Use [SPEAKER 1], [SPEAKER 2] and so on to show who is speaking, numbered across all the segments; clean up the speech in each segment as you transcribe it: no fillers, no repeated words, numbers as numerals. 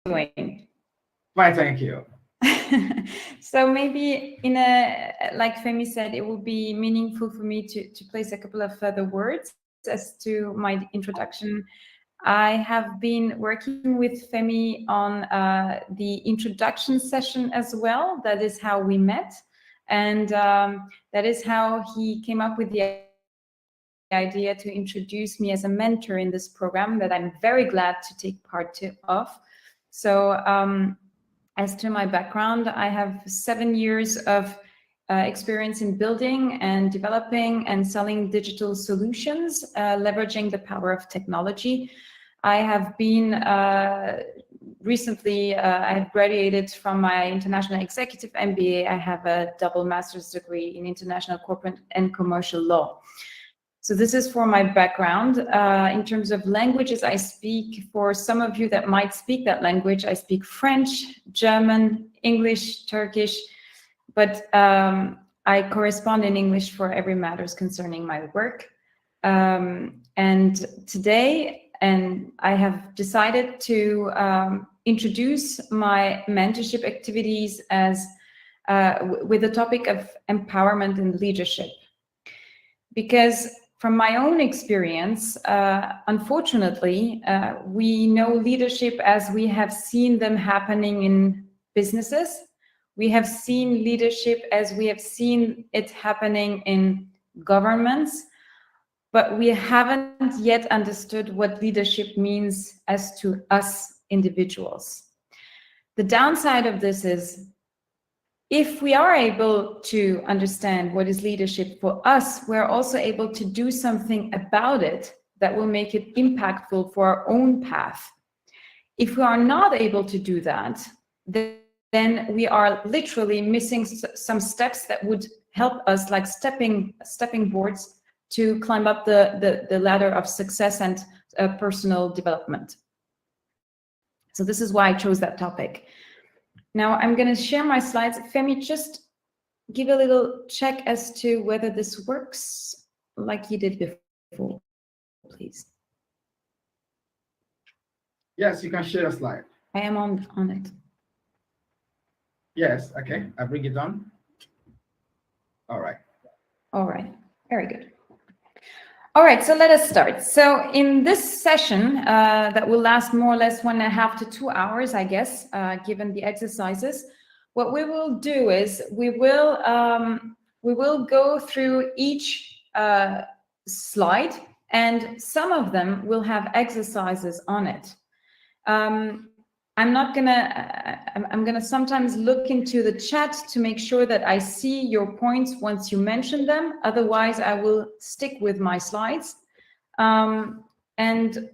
[SPEAKER 1] doing?
[SPEAKER 2] Fine, thank you.
[SPEAKER 1] So maybe in a, like Femi said, it will be meaningful for me to place a couple of further words as to my introduction. I have been working with Femi on the introduction session as well. That is how we met. And that is how he came up with the idea to introduce me as a mentor in this program that I'm very glad to take part of. So as to my background, I have 7 years of experience in building and developing and selling digital solutions, leveraging the power of technology. I have been recently, I have graduated from my International Executive MBA. I have a double master's degree in International Corporate and Commercial Law. So this is for my background. In terms of languages I speak, for some of you that might speak that language, I speak French, German, English, Turkish, but I correspond in English for every matters concerning my work. And today, I have decided to introduce my mentorship activities as with the topic of empowerment and leadership. Because from my own experience, unfortunately, we know leadership as we have seen them happening in businesses. We have seen leadership as we have seen it happening in governments, but we haven't yet understood what leadership means as to us individuals. The downside of this is, if we are able to understand what is leadership for us, we're also able to do something about it that will make it impactful for our own path. If we are not able to do that, then we are literally missing some steps that would help us, like stepping boards, to climb up the ladder of success and personal development. So this is why I chose that topic. Now I'm going to share my slides. Femi, just give a little check as to whether this works like you did before, please.
[SPEAKER 2] Yes, you can share a slide.
[SPEAKER 1] I am on it.
[SPEAKER 2] Yes, okay. I bring it on. All right.
[SPEAKER 1] All right, very good. All right, so let us start. So in this session that will last more or less 1.5 to 2 hours, I guess, given the exercises, what we will do is we will go through each slide, and some of them will have exercises on it. I'm gonna sometimes look into the chat to make sure that I see your points once you mention them. Otherwise, I will stick with my slides. And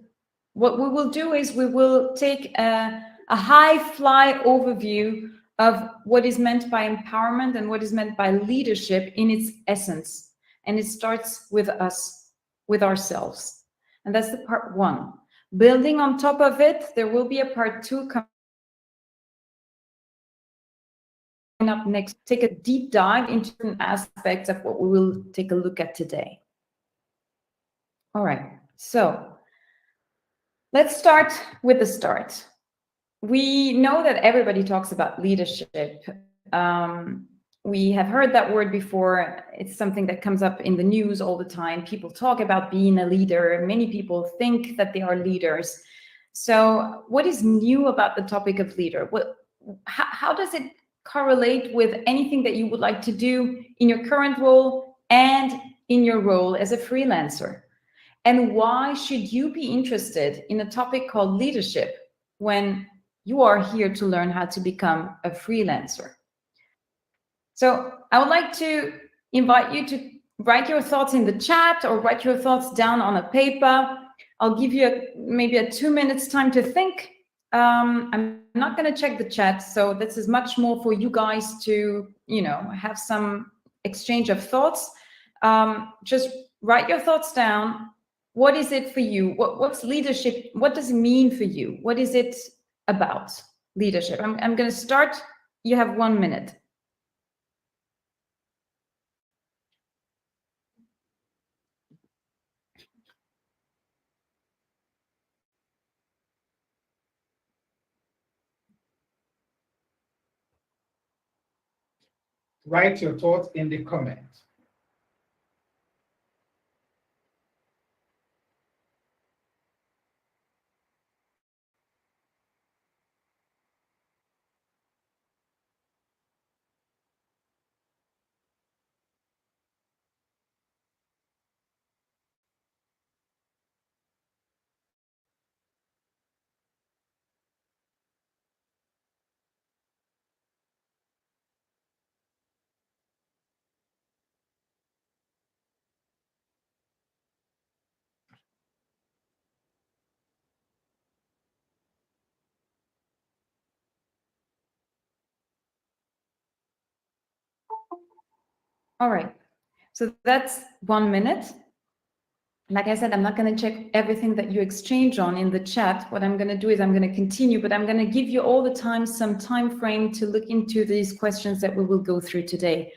[SPEAKER 1] what we will do is we will take a high fly overview of what is meant by empowerment and what is meant by leadership in its essence. And it starts with us, with ourselves. And that's the part one. Building on top of it, there will be a part two coming up next. Take a deep dive into certain aspects of what we will take a look at today. All right, so let's start with the start. We know that everybody talks about leadership. We have heard that word before. It's something that comes up in the news all the time. People talk about being a leader. Many people think that they are leaders. So what is new about the topic of leader? How does it correlate with anything that you would like to do in your current role and in your role as a freelancer? And why should you be interested in a topic called leadership when you are here to learn how to become a freelancer? So I would like to invite you to write your thoughts in the chat or write your thoughts down on a paper. I'll give you maybe a 2 minutes time to think. I'm not going to check the chat, so this is much more for you guys to, have some exchange of thoughts. Just write your thoughts down. What is it for you? What's leadership? What does it mean for you? What is it about, leadership? I'm going to start. You have 1 minute.
[SPEAKER 2] Write your thoughts in the comment.
[SPEAKER 1] All right, so that's 1 minute. Like I said, I'm not going to check everything that you exchange on in the chat. What I'm going to do is I'm going to continue, but I'm going to give you all the time some time frame to look into these questions that we will go through today.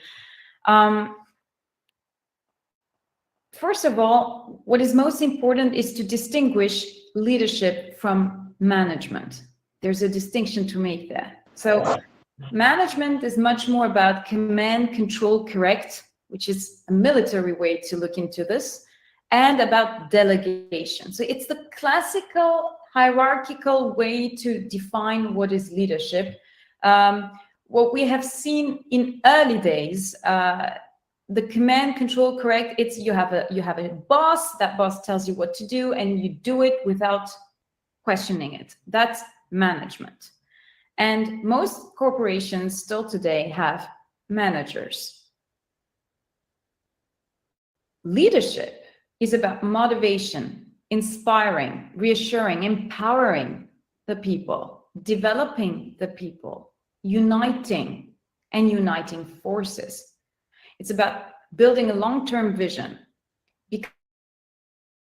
[SPEAKER 1] First of all, what is most important is to distinguish leadership from management. There's a distinction to make there. So management is much more about command, control, correct, which is a military way to look into this, and about delegation. So it's the classical hierarchical way to define what is leadership. What we have seen in early days, the command, control, correct, it's you have a boss, that boss tells you what to do and you do it without questioning it. That's management. And most corporations still today have managers. Leadership is about motivation, inspiring, reassuring, empowering the people, developing the people, uniting forces. It's about building a long-term vision,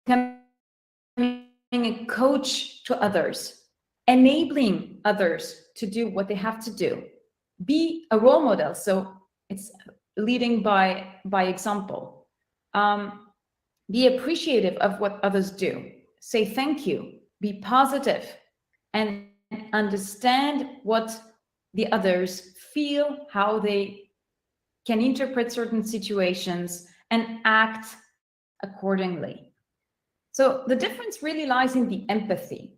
[SPEAKER 1] becoming a coach to others, enabling others to do what they have to do, be a role model. So it's leading by example. Be appreciative of what others do. Say thank you. Be positive and understand what the others feel, how they can interpret certain situations and act accordingly. So the difference really lies in the empathy.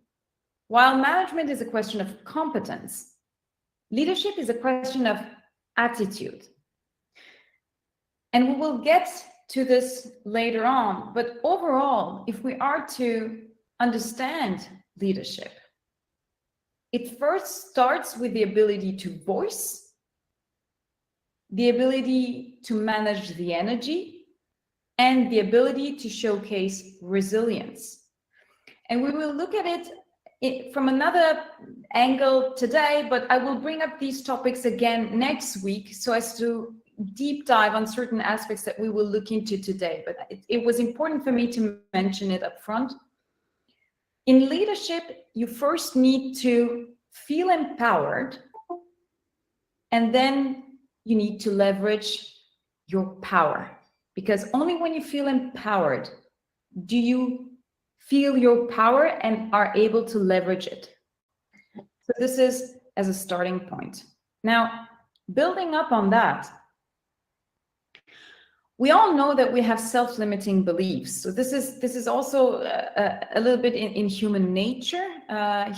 [SPEAKER 1] While management is a question of competence, leadership is a question of attitude. And we will get to this later on, but overall, if we are to understand leadership, it first starts with the ability to voice, the ability to manage the energy, and the ability to showcase resilience. And we will look at it from another angle today, but I will bring up these topics again next week so as to deep dive on certain aspects that we will look into today. But it was important for me to mention it up front. In leadership, you first need to feel empowered, and then you need to leverage your power, because only when you feel empowered do you feel your power and are able to leverage it. So this is as a starting point. Now, building up on that, we all know that we have self-limiting beliefs. So this is also a little bit in human nature.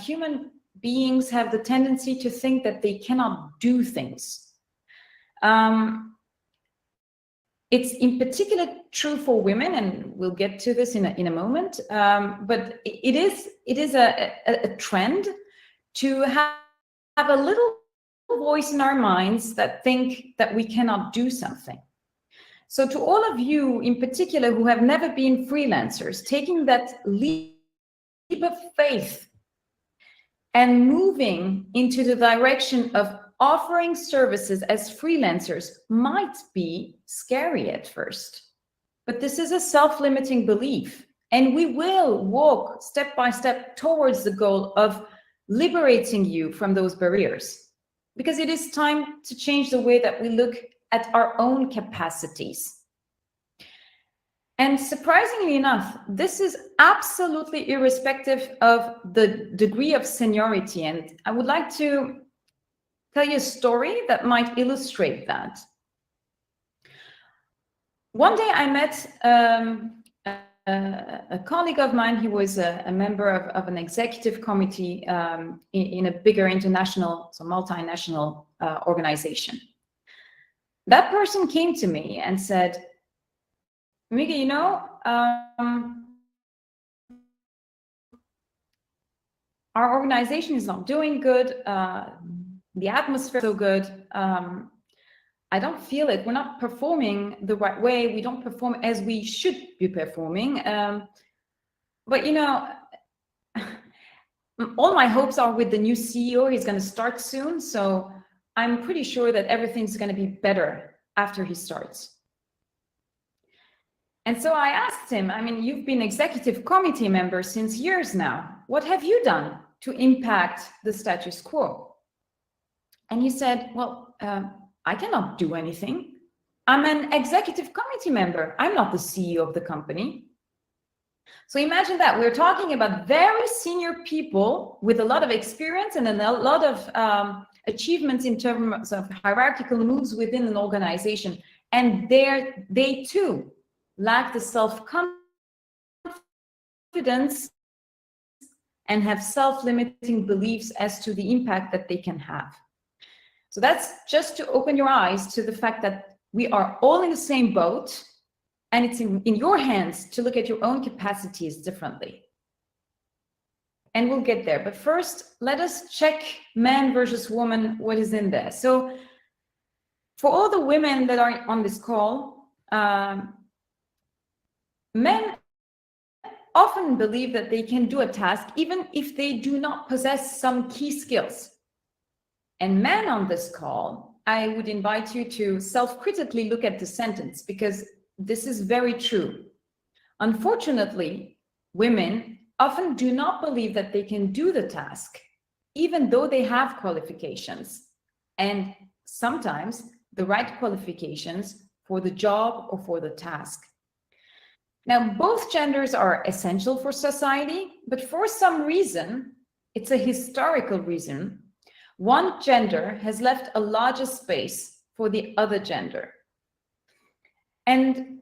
[SPEAKER 1] Human beings have the tendency to think that they cannot do things. It's in particular true for women, and we'll get to this in a moment. But it is a trend to have a little voice in our minds that think that we cannot do something. So to all of you in particular who have never been freelancers, taking that leap of faith and moving into the direction of offering services as freelancers might be scary at first. But this is a self-limiting belief, and we will walk step by step towards the goal of liberating you from those barriers, because it is time to change the way that we look at our own capacities. And surprisingly enough, this is absolutely irrespective of the degree of seniority. And I would like to tell you a story that might illustrate that. One day I met a colleague of mine. He was a member of an executive committee in a bigger international, so multinational organization. That person came to me and said, Mika, you know, our organization is not doing good. The atmosphere is so good. I don't feel it. We're not performing the right way. We don't perform as we should be performing. But, you know, all my hopes are with the new CEO. He's going to start soon. So I'm pretty sure that everything's going to be better after he starts. And so I asked him, I mean, you've been executive committee member since years now. What have you done to impact the status quo? And he said, well, I cannot do anything. I'm an executive committee member. I'm not the CEO of the company. So imagine that we're talking about very senior people with a lot of experience and a lot of achievements in terms of hierarchical moves within an organization. And they too lack the self-confidence and have self-limiting beliefs as to the impact that they can have. So that's just to open your eyes to the fact that we are all in the same boat, and it's in your hands to look at your own capacities differently. And we'll get there. But first, let us check man versus woman, what is in there. So for all the women that are on this call, men often believe that they can do a task even if they do not possess some key skills. And men on this call, I would invite you to self-critically look at the sentence, because this is very true. Unfortunately, women often do not believe that they can do the task, even though they have qualifications, and sometimes the right qualifications for the job or for the task. Now, both genders are essential for society, but for some reason, it's a historical reason, one gender has left a larger space for the other gender. And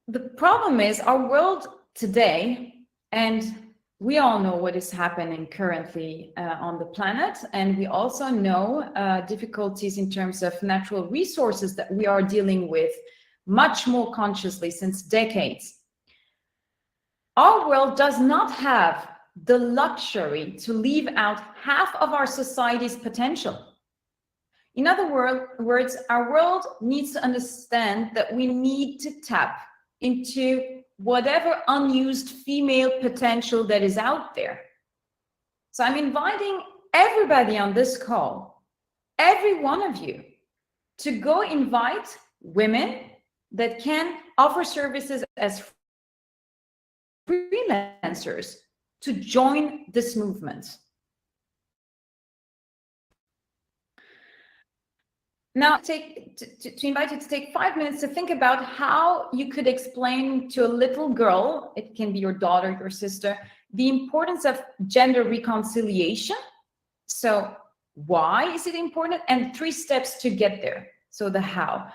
[SPEAKER 1] the problem is our world today, and we all know what is happening currently on the planet, and we also know difficulties in terms of natural resources that we are dealing with much more consciously since decades. Our world does not have the luxury to leave out half of our society's potential. In other words, our world needs to understand that we need to tap into whatever unused female potential that is out there. So I'm inviting everybody on this call, every one of you, to go invite women that can offer services as freelancers to join this movement. Now, to invite you to take 5 minutes to think about how you could explain to a little girl, it can be your daughter, your sister, the importance of gender reconciliation. So why is it important? And 3 steps to get there. So the how.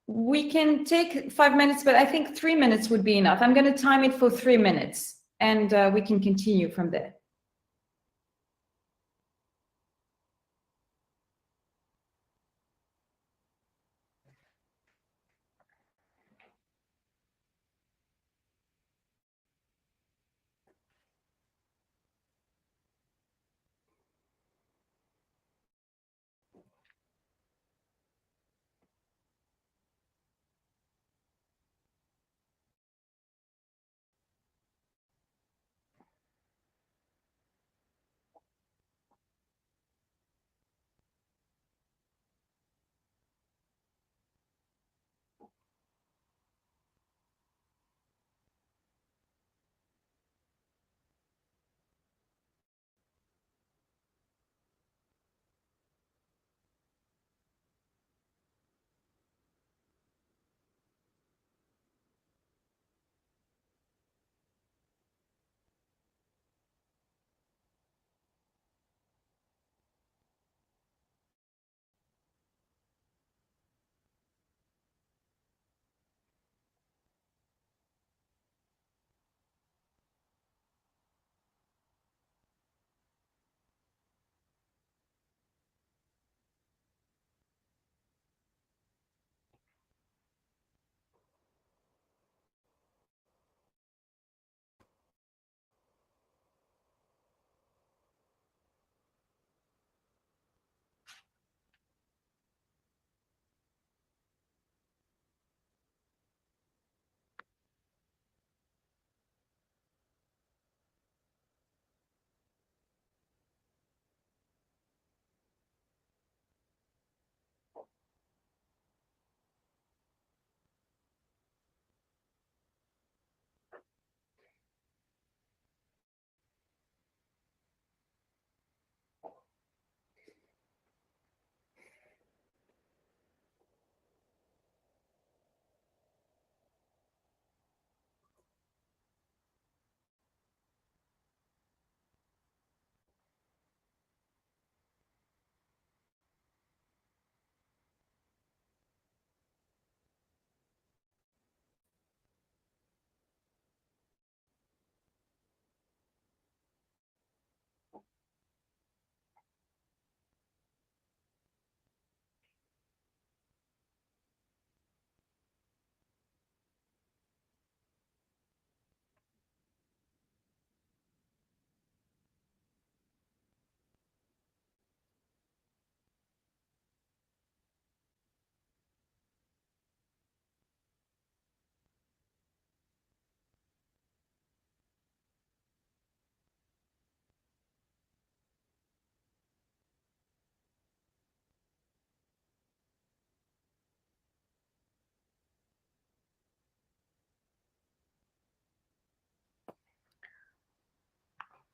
[SPEAKER 1] We can take 5 minutes, but I think 3 minutes would be enough. I'm going to time it for 3 minutes, and we can continue from there.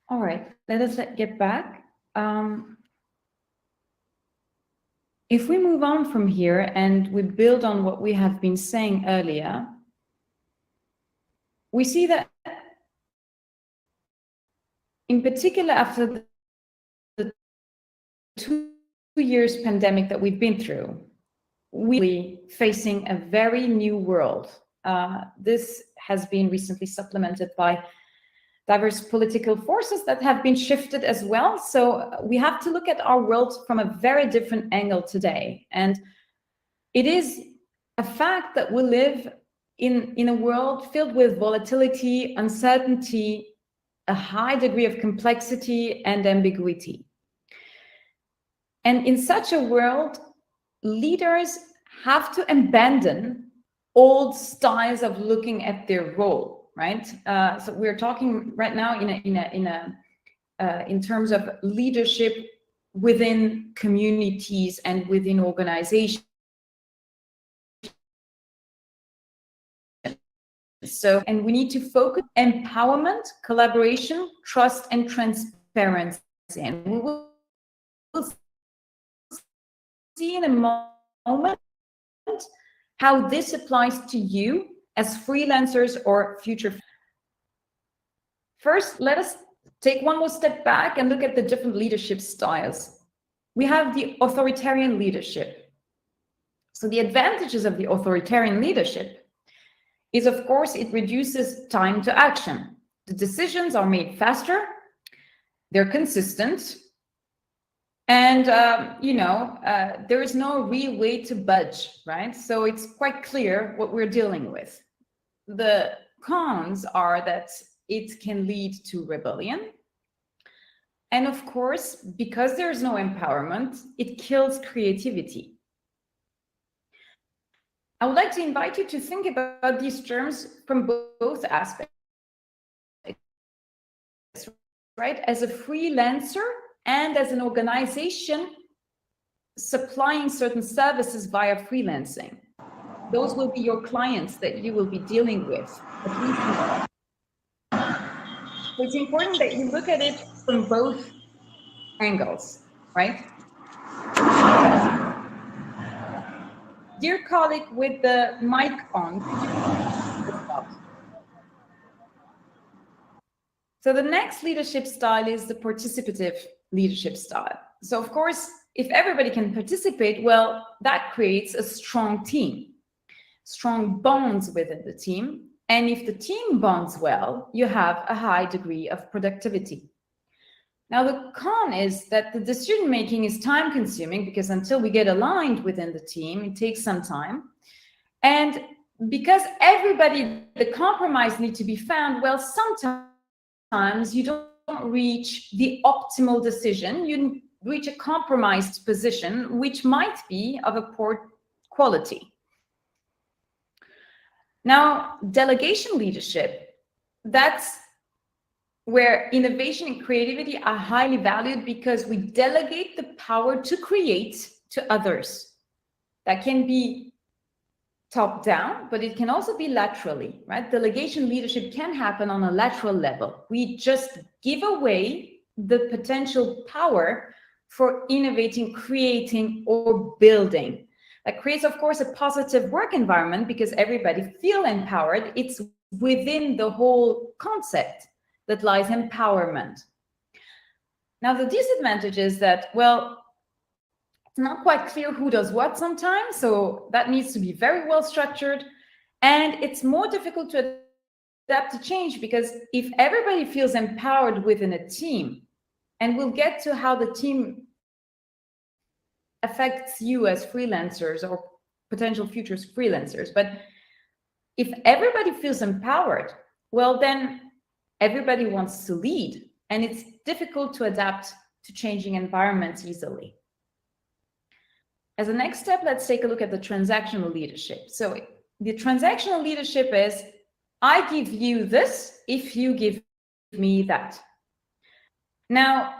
[SPEAKER 1] All right, let us get back. If we move on from here and we build on what we have been saying earlier, we see that in particular after the 2 years pandemic that we've been through, we're facing a very new world. This has been recently supplemented by diverse political forces that have been shifted as well. So we have to look at our world from a very different angle today. And it is a fact that we live in a world filled with volatility, uncertainty, a high degree of complexity and ambiguity. And in such a world, leaders have to abandon old styles of looking at their role, right? So we're talking right now in terms of leadership within communities and within organizations. So, and we need to focus on empowerment, collaboration, trust, and transparency. And we will see in a moment how this applies to you as freelancers or future. First, let us take one more step back and look at the different leadership styles. We have the authoritarian leadership. So the advantages of the authoritarian leadership is, of course, it reduces time to action. The decisions are made faster, they're consistent, and there is no real way to budge, right? So it's quite clear what we're dealing with. The cons are that it can lead to rebellion. And of course, because there's no empowerment, it kills creativity. I would like to invite you to think about these terms from both aspects, right? As a freelancer and as an organization supplying certain services via freelancing. Those will be your clients that you will be dealing with. So it's important that you look at it from both angles, right? Dear colleague with the mic on, so the next leadership style is the participative leadership style. So of course, if everybody can participate, well, that creates a strong team, strong bonds within the team. And if the team bonds well, you have a high degree of productivity. Now, the con is that the decision-making is time-consuming because until we get aligned within the team, it takes some time. And because the compromise needs to be found, well, sometimes you don't reach the optimal decision. You reach a compromised position, which might be of a poor quality. Now, delegation leadership, that's where innovation and creativity are highly valued because we delegate the power to create to others. That can be top down, but it can also be laterally, right? Delegation leadership can happen on a lateral level. We just give away the potential power for innovating, creating, or building. That creates, of course, a positive work environment because everybody feels empowered. It's within the whole concept that lies empowerment. Now, the disadvantage is that, well, it's not quite clear who does what sometimes, so that needs to be very well structured, and it's more difficult to adapt to change because if everybody feels empowered within a team, and we'll get to how the team affects you as freelancers or potential future freelancers, but if everybody feels empowered, well, then everybody wants to lead, and it's difficult to adapt to changing environments easily. As a next step, let's take a look at the transactional leadership. So the transactional leadership is, I give you this if you give me that. Now,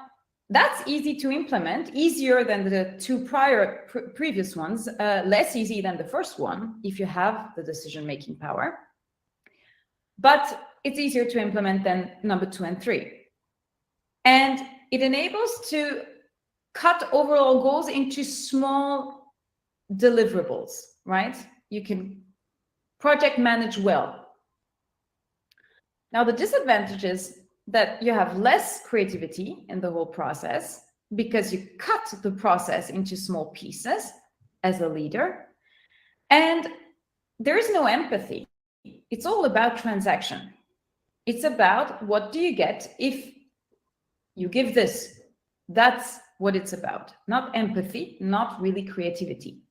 [SPEAKER 1] that's easy to implement, easier than the two previous ones, less easy than the first one if you have the decision-making power. But it's easier to implement than number 2 and 3. And it enables to cut overall goals into small deliverables, right? You can project manage well. Now, the disadvantage is that you have less creativity in the whole process because you cut the process into small pieces as a leader. And there is no empathy. It's all about transaction. It's about what do you get if you give this. That's what it's about. Not empathy, not really creativity.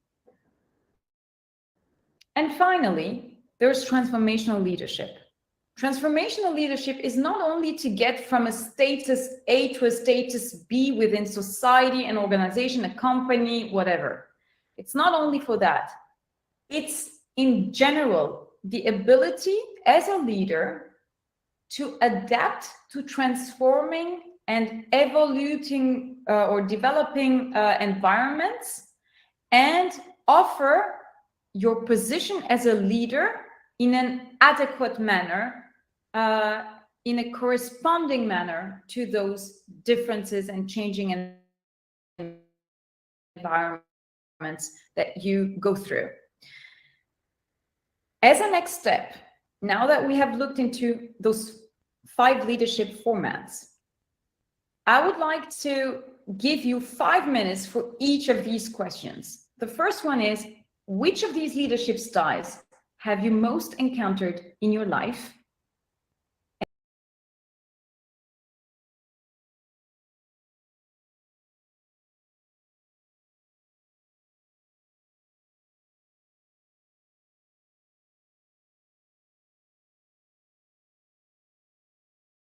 [SPEAKER 1] And finally, there's transformational leadership. Transformational leadership is not only to get from a status A to a status B within society, an organization, a company, whatever. It's not only for that. It's in general the ability as a leader to adapt to transforming and evolving or developing environments and offer your position as a leader in an adequate manner, in a corresponding manner to those differences and changing environments that you go through. As a next step, now that we have looked into those 5 leadership formats, I would like to give you 5 minutes for each of these questions. The first one is, which of these leadership styles have you most encountered in your life?